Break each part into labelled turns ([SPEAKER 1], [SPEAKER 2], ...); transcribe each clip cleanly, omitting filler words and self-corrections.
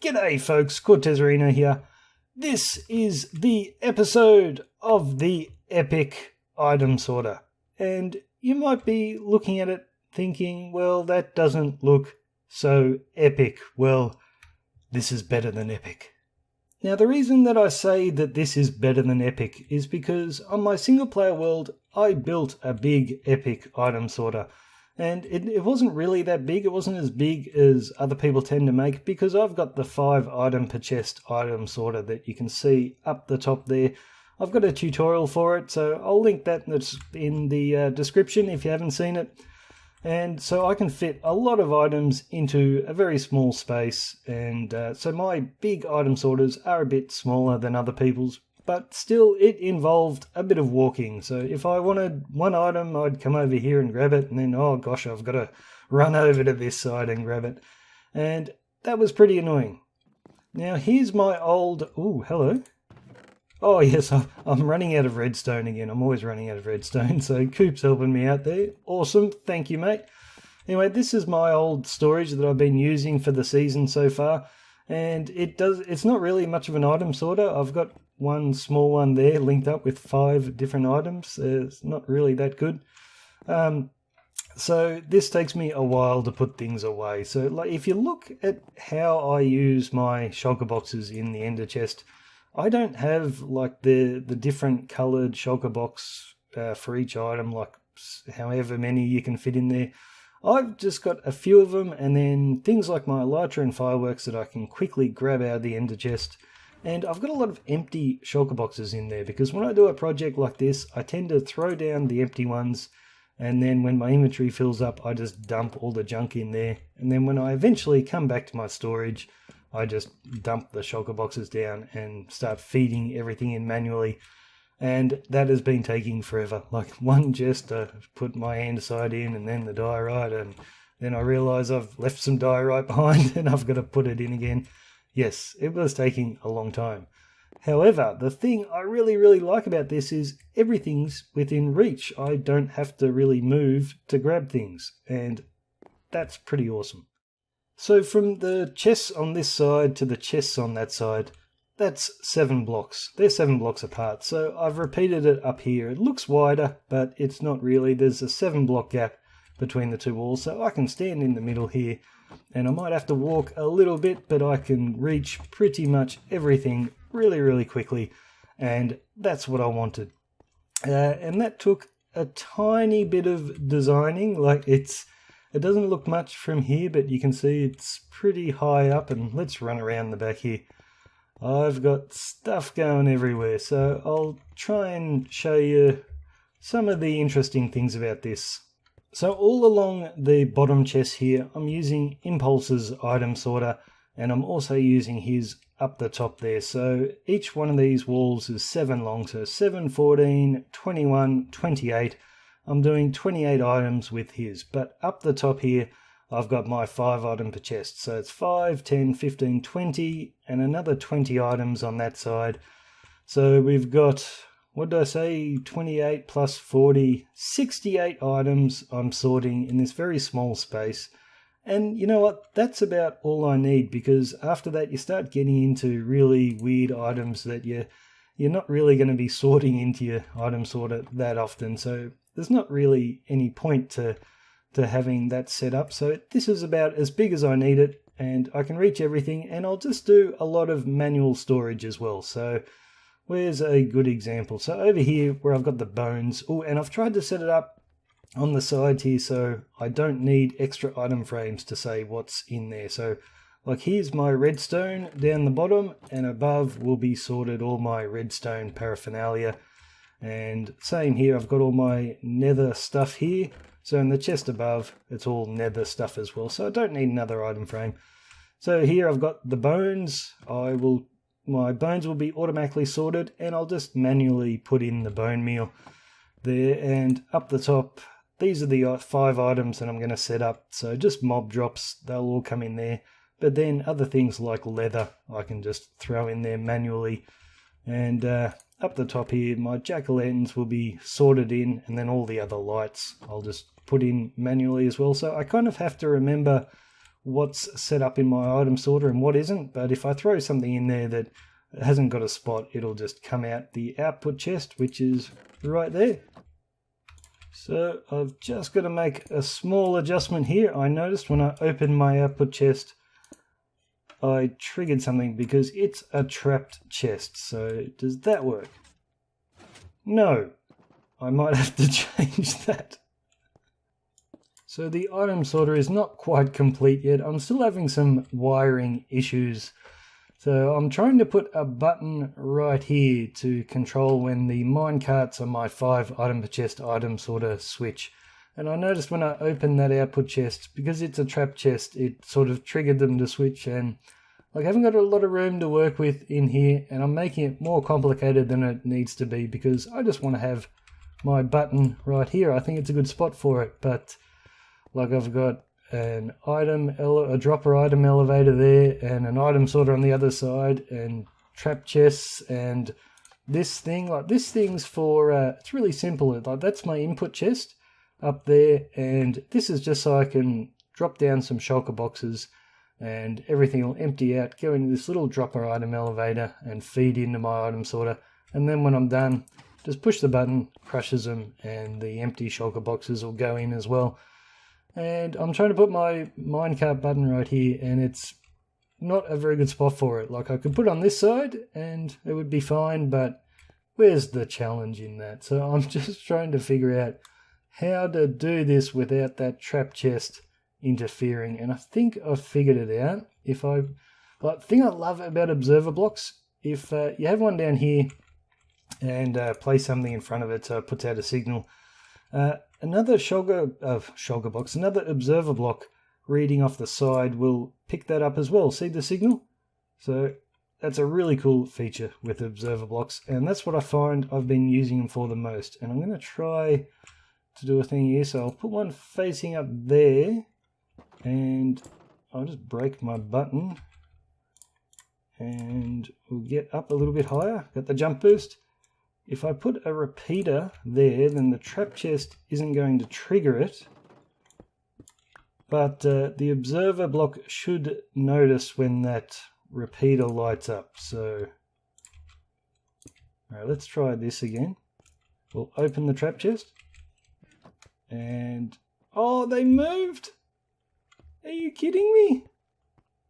[SPEAKER 1] G'day folks, Cortezerino here. This is the episode of the Epic Item Sorter. And you might be looking at it thinking, well, that doesn't look so epic. Well, this is better than epic. Now, the reason that I say that this is better than epic is because on my single player world, I built a big epic item sorter. And it wasn't really that big. It wasn't as big as other people tend to make because I've got the 5 item per chest item sorter that you can see up the top there. I've got a tutorial for it, so I'll link that in the description if you haven't seen it. And so I can fit a lot of items into a very small space. And so my big item sorters are a bit smaller than other people's. But still, it involved a bit of walking. So if I wanted one item, I'd come over here and grab it. And then, oh gosh, I've got to run over to this side and grab it. And that was pretty annoying. Now, here's my old... Oh, hello. Oh, yes, I'm running out of redstone again. I'm always running out of redstone. So Coop's helping me out there. Awesome. Thank you, mate. Anyway, this is my old storage that I've been using for the season so far. And it's not really much of an item sorter. I've got one small one there linked up with 5 different items. It's not really that good. So this takes me a while to put things away. So like if you look at how I use my shulker boxes in the ender chest, I don't have like the different coloured shulker box for each item, like however many you can fit in there. I've just got a few of them, and then things like my Elytra and fireworks that I can quickly grab out of the ender chest. And I've got a lot of empty shulker boxes in there because when I do a project like this, I tend to throw down the empty ones, and then when my inventory fills up, I just dump all the junk in there. And then when I eventually come back to my storage, I just dump the shulker boxes down and start feeding everything in manually. And that has been taking forever. Like one chest to put my andesite in and then the diorite, and then I realise I've left some diorite behind and I've got to put it in again. Yes, it was taking a long time. However, the thing I really like about this is everything's within reach. I don't have to really move to grab things, and that's pretty awesome. So from the chests on this side to the chests on that side, that's 7 blocks. They're 7 blocks apart, so I've repeated it up here. It looks wider, but it's not really. There's a 7 block gap between the two walls, so I can stand in the middle here, and I might have to walk a little bit, but I can reach pretty much everything really quickly, and that's what I wanted. And that took a tiny bit of designing. Like it doesn't look much from here, but you can see it's pretty high up, and let's run around the back here. I've got stuff going everywhere, so I'll try and show you some of the interesting things about this. So all along the bottom chest here, I'm using Impulse's item sorter, and I'm also using his up the top there. So each one of these walls is 7 long, so 7, 14, 21, 28. I'm doing 28 items with his, but up the top here, I've got my 5 item per chest. So it's 5, 10, 15, 20, and another 20 items on that side. So we've got, what did I say, 28 plus 40, 68 items I'm sorting in this very small space. And you know what, that's about all I need, because after that you start getting into really weird items that you're not really going to be sorting into your item sorter that often. So there's not really any point to having that set up. So this is about as big as I need it, and I can reach everything, and I'll just do a lot of manual storage as well. So where's a good example? So over here where I've got the bones, and I've tried to set it up on the side here so I don't need extra item frames to say what's in there. So like here's my redstone down the bottom, and above will be sorted all my redstone paraphernalia. And same here, I've got all my nether stuff here. So in the chest above, it's all nether stuff as well. So I don't need another item frame. So here I've got the bones. My bones will be automatically sorted, and I'll just manually put in the bone meal there. And up the top, these are the 5 items that I'm going to set up. So just mob drops, they'll all come in there. But then other things like leather, I can just throw in there manually. And up the top here, my jack-o'-lanterns will be sorted in, and then all the other lights I'll just put in manually as well. So I kind of have to remember what's set up in my item sorter and what isn't, but if I throw something in there that hasn't got a spot, it'll just come out the output chest, which is right there. So I've just got to make a small adjustment here. I noticed when I opened my output chest, I triggered something because it's a trapped chest. So does that work? No. I might have to change that. So the item sorter is not quite complete yet. I'm still having some wiring issues. So I'm trying to put a button right here to control when the minecarts on my 5 item per chest item sorter switch. And I noticed when I opened that output chest, because it's a trap chest, it sort of triggered them to switch, and like I haven't got a lot of room to work with in here, and I'm making it more complicated than it needs to be because I just want to have my button right here. I think it's a good spot for it, but like I've got an a dropper item elevator there and an item sorter on the other side and trap chests and this thing. Like this thing's for, it's really simple. Like that's my input chest up there, and this is just so I can drop down some shulker boxes and everything will empty out, go into this little dropper item elevator and feed into my item sorter. And then when I'm done, just push the button, crushes them, and the empty shulker boxes will go in as well. And I'm trying to put my minecart button right here, and it's not a very good spot for it. Like I could put it on this side and it would be fine, but where's the challenge in that? So I'm just trying to figure out how to do this without that trap chest interfering, and I think I've figured it out. The thing I love about observer blocks, if you have one down here and place something in front of it so it puts out a signal, another shulker box, another observer block reading off the side will pick that up as well. See the signal? So that's a really cool feature with observer blocks, and that's what I find I've been using them for the most. And I'm going to try to do a thing here. So I'll put one facing up there, and I'll just break my button, and we'll get up a little bit higher. Got the jump boost. If I put a repeater there, then the trap chest isn't going to trigger it, but the observer block should notice when that repeater lights up. So, all right, let's try this again. We'll open the trap chest, and oh, they moved! Are you kidding me?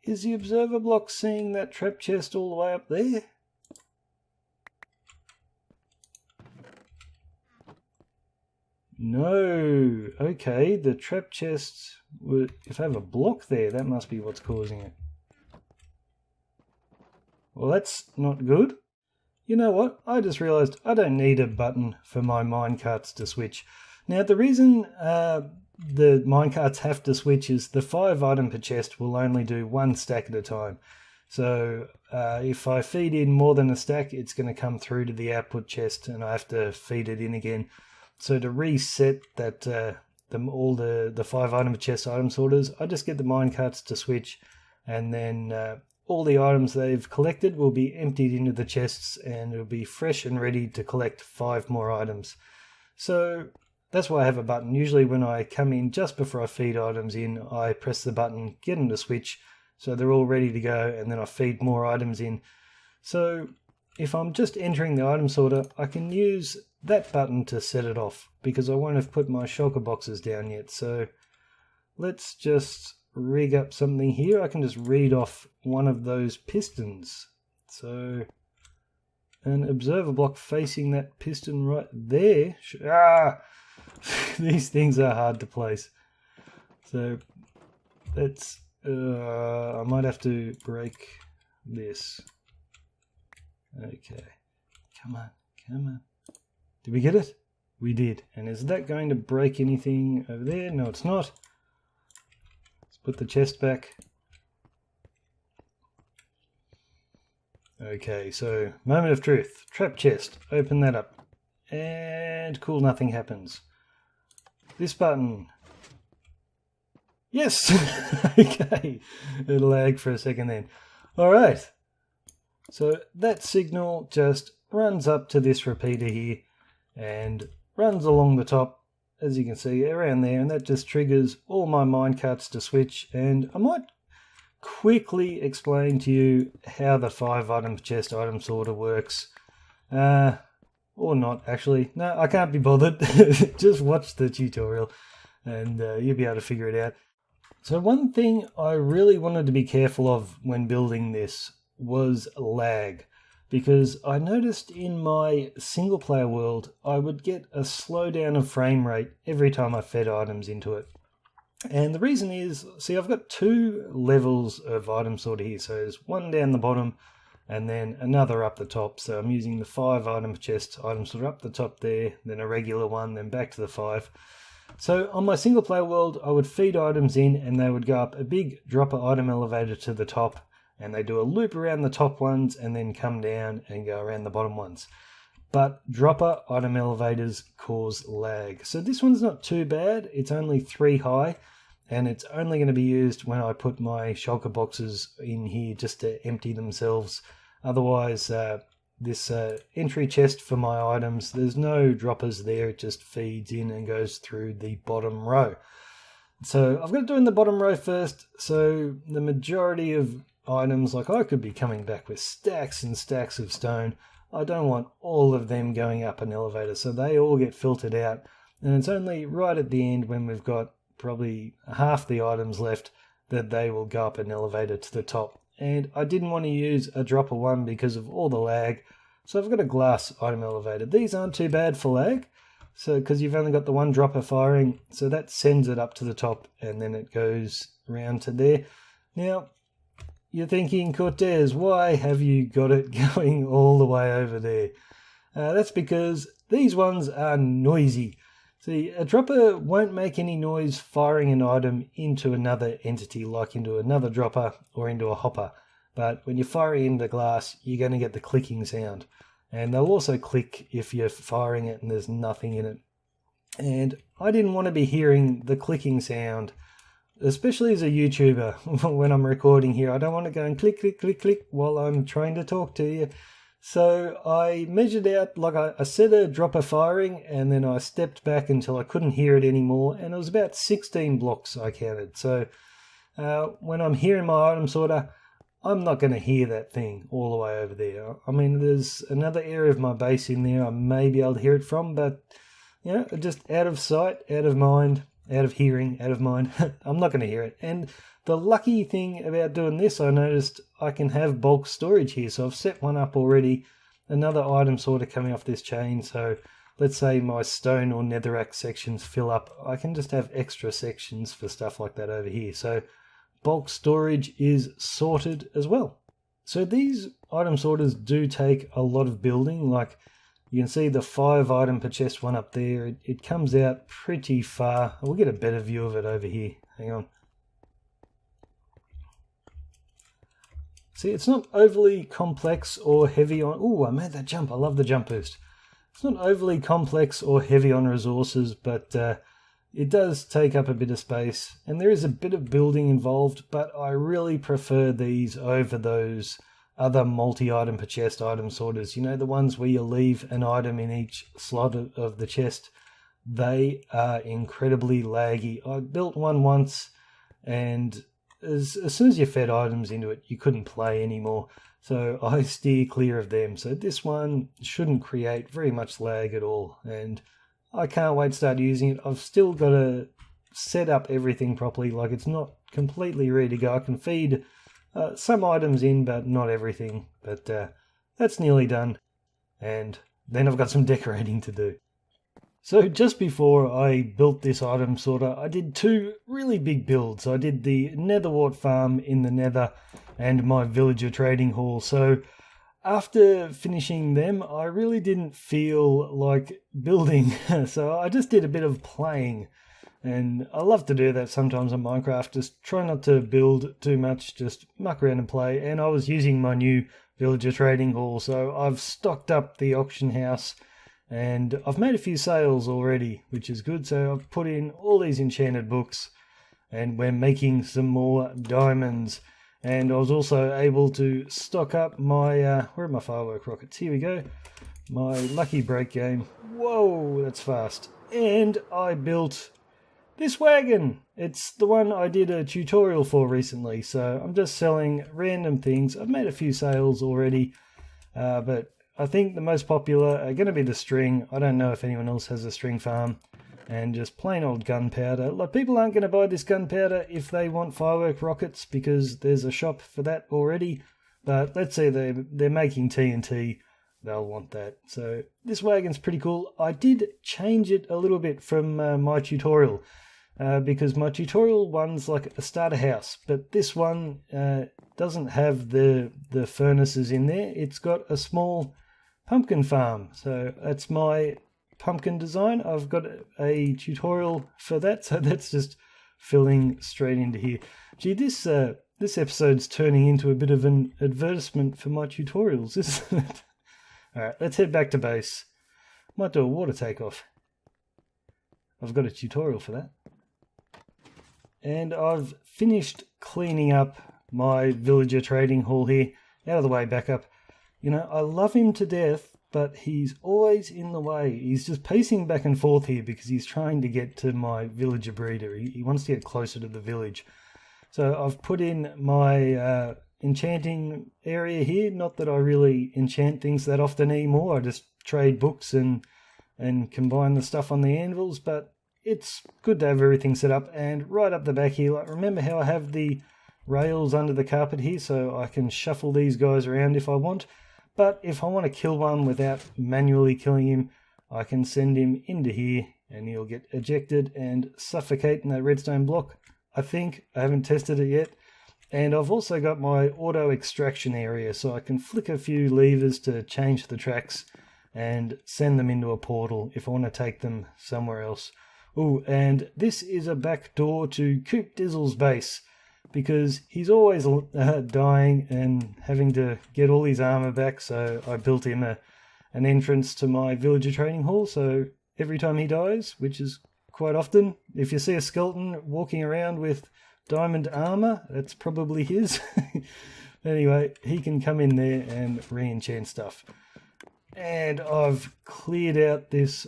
[SPEAKER 1] Is the observer block seeing that trap chest all the way up there? No. Okay, the trap chest, if I have a block there, that must be what's causing it. Well, that's not good. You know what? I just realized I don't need a button for my minecarts to switch. Now, the reason the minecarts have to switch is the 5 item per chest will only do 1 stack at a time. So if I feed in more than a stack, it's going to come through to the output chest and I have to feed it in again. So to reset that all the 5 item per chest item sorters, I just get the minecarts to switch, and then all the items they've collected will be emptied into the chests and it'll be fresh and ready to collect 5 more items. So that's why I have a button. Usually when I come in just before I feed items in, I press the button, get them to switch, so they're all ready to go, and then I feed more items in. So if I'm just entering the item sorter, I can use that button to set it off because I won't have put my shulker boxes down yet. So let's just rig up something here. I can just read off one of those pistons. So an observer block facing that piston right there. These things are hard to place. So let's, I might have to break this. Okay, come on, come on. Did we get it? We did. And is that going to break anything over there? No, it's not. Let's put the chest back. Okay, so moment of truth. Trap chest. Open that up. And cool, nothing happens. This button. Yes! Okay. It lagged for a second then. Alright. So that signal just runs up to this repeater here and runs along the top as you can see, around there, and that just triggers all my minecarts to switch. And I might quickly explain to you how the 5 item chest item sorter works. Or not, actually. No, I can't be bothered. Just watch the tutorial and you'll be able to figure it out. So one thing I really wanted to be careful of when building this was lag, because I noticed in my single player world I would get a slowdown of frame rate every time I fed items into it. And the reason is, see, I've got 2 levels of item sorter here. So there's one down the bottom and then another up the top. So I'm using the 5 item chest item sorter up the top there, then a regular one, then back to the 5. So on my single player world, I would feed items in and they would go up a big dropper item elevator to the top, and they do a loop around the top ones and then come down and go around the bottom ones. But dropper item elevators cause lag. So this one's not too bad. It's only 3 high, and it's only going to be used when I put my shulker boxes in here just to empty themselves. Otherwise, this entry chest for my items, there's no droppers there. It just feeds in and goes through the bottom row. So I've got to do in the bottom row first. So the majority of items, like I could be coming back with stacks and stacks of stone. I don't want all of them going up an elevator, so they all get filtered out. And it's only right at the end, when we've got probably half the items left, that they will go up an elevator to the top. And I didn't want to use a dropper one because of all the lag, so I've got a glass item elevator. These aren't too bad for lag, so because you've only got the 1 dropper firing, so that sends it up to the top and then it goes around to there. Now, you're thinking, Cortez, why have you got it going all the way over there? That's because these ones are noisy. See, a dropper won't make any noise firing an item into another entity, like into another dropper or into a hopper. But when you fire it into the glass, you're going to get the clicking sound. And they'll also click if you're firing it and there's nothing in it. And I didn't want to be hearing the clicking sound, especially as a YouTuber. When I'm recording here, I don't want to go and click, click, click, click while I'm trying to talk to you. So I measured out, like I set a dropper firing, and then I stepped back until I couldn't hear it anymore, and it was about 16 blocks I counted. So when I'm hearing my item sorter, I'm not going to hear that thing all the way over there. I mean, there's another area of my base in there I may be able to hear it from, but you know, just out of sight, out of mind, out of hearing, out of mind. I'm not going to hear it. And the lucky thing about doing this, I noticed I can have bulk storage here. So I've set one up already, another item sorter coming off this chain. So let's say my stone or netherrack sections fill up. I can just have extra sections for stuff like that over here. So bulk storage is sorted as well. So these item sorters do take a lot of building. Like you can see the 5 item per chest one up there. It comes out pretty far. We'll get a better view of it over here. Hang on. See, it's not overly complex or heavy on... Oh, I made that jump. I love the jump boost. It's not overly complex or heavy on resources, but it does take up a bit of space. And there is a bit of building involved, but I really prefer these over those other multi-item per chest item sorters. You know, the ones where you leave an item in each slot of the chest. They are incredibly laggy. I built one once, and as soon as you fed items into it, you couldn't play anymore. So I steer clear of them. So this one shouldn't create very much lag at all. And I can't wait to start using it. I've still got to set up everything properly. Like, it's not completely ready to go. I can feed some items in, but not everything. But that's nearly done. And then I've got some decorating to do. So just before I built this item sorter, I did 2 really big builds. I did the netherwort farm in the nether and my villager trading hall. So after finishing them, I really didn't feel like building. So I just did a bit of playing. And I love to do that sometimes on Minecraft. Just try not to build too much, just muck around and play. And I was using my new villager trading hall. So I've stocked up the auction house. And I've made a few sales already, which is good. So I've put in all these enchanted books, and we're making some more diamonds. And I was also able to stock up my, where are my firework rockets? Here we go. My lucky break game. Whoa, that's fast. And I built this wagon. It's the one I did a tutorial for recently. So I'm just selling random things. I've made a few sales already, but I think the most popular are going to be the string. I don't know if anyone else has a string farm. And just plain old gunpowder. Like, people aren't going to buy this gunpowder if they want firework rockets, because there's a shop for that already. But let's say they're making TNT, they'll want that. So this wagon's pretty cool. I did change it a little bit from my tutorial, because my tutorial one's like a starter house, but this one doesn't have the furnaces in there. It's got a small pumpkin farm. So that's my pumpkin design. I've got a tutorial for that, so that's just filling straight into here. Gee, this episode's turning into a bit of an advertisement for my tutorials, isn't it? Alright, let's head back to base. Might do a water takeoff. I've got a tutorial for that. And I've finished cleaning up my villager trading hall here. Out of the way, back up. You know, I love him to death, but he's always in the way. He's just pacing back and forth here because he's trying to get to my villager breeder. He wants to get closer to the village. So I've put in my enchanting area here. Not that I really enchant things that often anymore. I just trade books and combine the stuff on the anvils, but it's good to have everything set up. And right up the back here, like, remember how I have the rails under the carpet here, so I can shuffle these guys around if I want. But if I want to kill one without manually killing him, I can send him into here and he'll get ejected and suffocate in that redstone block. I think. I haven't tested it yet. And I've also got my auto extraction area, so I can flick a few levers to change the tracks and send them into a portal if I want to take them somewhere else. Oh, and this is a back door to Coop Dizzle's base, because he's always dying and having to get all his armor back, so I built him an entrance to my villager training hall, so every time he dies, which is quite often, if you see a skeleton walking around with diamond armor, that's probably his. Anyway, he can come in there and re-enchant stuff. And I've cleared out this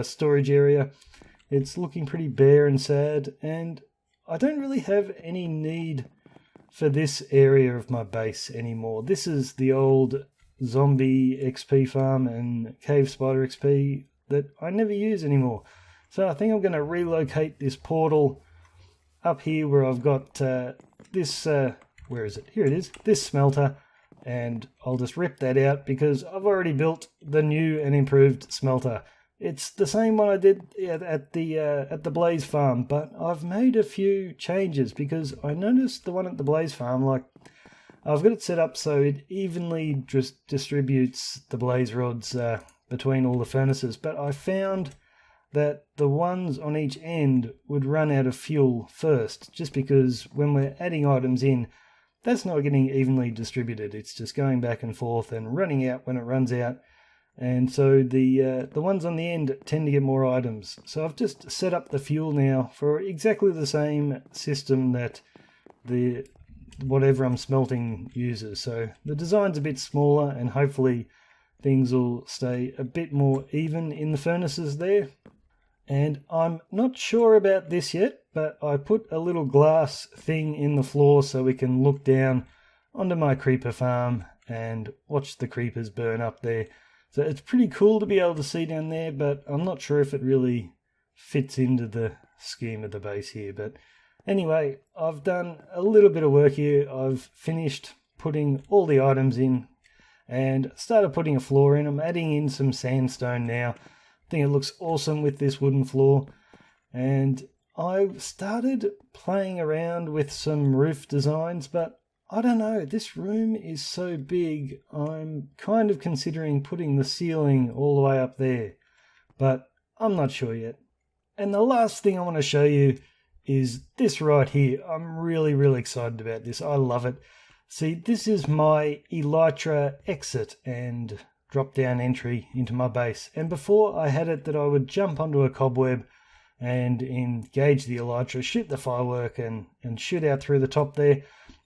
[SPEAKER 1] storage area. It's looking pretty bare and sad, and I don't really have any need for this area of my base anymore. This is the old zombie XP farm and cave spider XP that I never use anymore. So I think I'm going to relocate this portal up here where I've got this, where is it? Here it is, this smelter, and I'll just rip that out because I've already built the new and improved smelter. It's the same one I did at the Blaze farm, but I've made a few changes because I noticed the one at the Blaze farm, like, I've got it set up so it evenly just distributes the blaze rods between all the furnaces, but I found that the ones on each end would run out of fuel first, just because when we're adding items in, that's not getting evenly distributed. It's just going back and forth and running out when it runs out. And so the ones on the end tend to get more items. So I've just set up the fuel now for exactly the same system that the whatever I'm smelting uses. So the design's a bit smaller, and hopefully things will stay a bit more even in the furnaces there. And I'm not sure about this yet, but I put a little glass thing in the floor so we can look down onto my creeper farm and watch the creepers burn up there. So it's pretty cool to be able to see down there, but I'm not sure if it really fits into the scheme of the base here. But anyway, I've done a little bit of work here. I've finished putting all the items in and started putting a floor in. I'm adding in some sandstone now. I think it looks awesome with this wooden floor. And I started playing around with some roof designs, but I don't know, this room is so big, I'm kind of considering putting the ceiling all the way up there, but I'm not sure yet. And the last thing I want to show you is this right here. I'm really, really excited about this. I love it. See, this is my Elytra exit and drop down entry into my base. And before I had it that I would jump onto a cobweb and engage the elytra, shoot the firework and shoot out through the top there.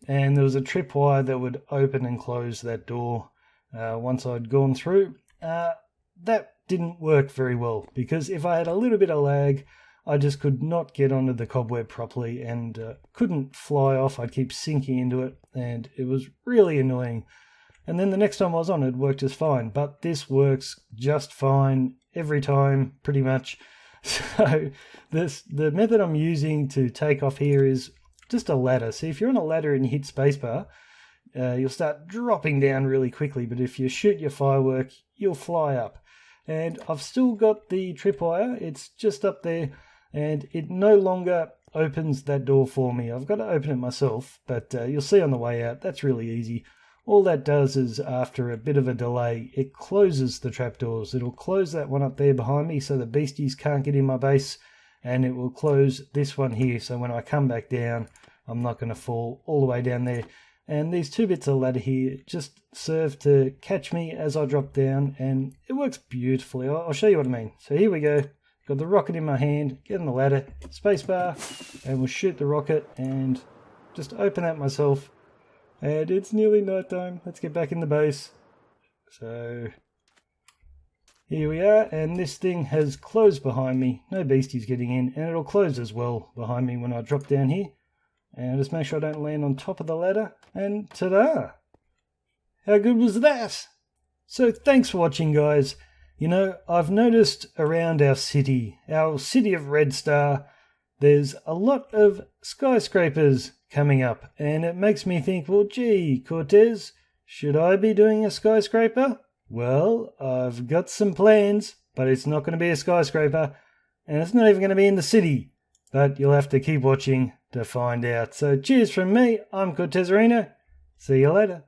[SPEAKER 1] And there was a tripwire that would open and close that door once I'd gone through. That didn't work very well, because if I had a little bit of lag, I just could not get onto the cobweb properly and couldn't fly off. I'd keep sinking into it, and it was really annoying. And then the next time I was on it worked just fine, but this works just fine every time, pretty much. So the method I'm using to take off here is just a ladder. See, if you're on a ladder and you hit spacebar, you'll start dropping down really quickly, but if you shoot your firework, you'll fly up. And I've still got the tripwire, it's just up there, and it no longer opens that door for me. I've got to open it myself, but you'll see on the way out, that's really easy. All that does is, after a bit of a delay, it closes the trapdoors. It'll close that one up there behind me so the beasties can't get in my base, and it will close this one here, so when I come back down, I'm not going to fall all the way down there. And these two bits of ladder here just serve to catch me as I drop down, and it works beautifully. I'll show you what I mean. So here we go. Got the rocket in my hand, get on the ladder, spacebar, and we'll shoot the rocket and just open that myself. And it's nearly night time. Let's get back in the base. So here we are, and this thing has closed behind me. No beasties getting in, and it'll close as well behind me when I drop down here. And just make sure I don't land on top of the ladder. And ta-da! How good was that? So thanks for watching, guys. You know, I've noticed around our city of Red Star, there's a lot of skyscrapers coming up. And it makes me think, well, gee, Cortez, should I be doing a skyscraper? Well, I've got some plans, but it's not going to be a skyscraper. And it's not even going to be in the city. But you'll have to keep watching to find out. So cheers from me, I'm Cortezerino. See you later.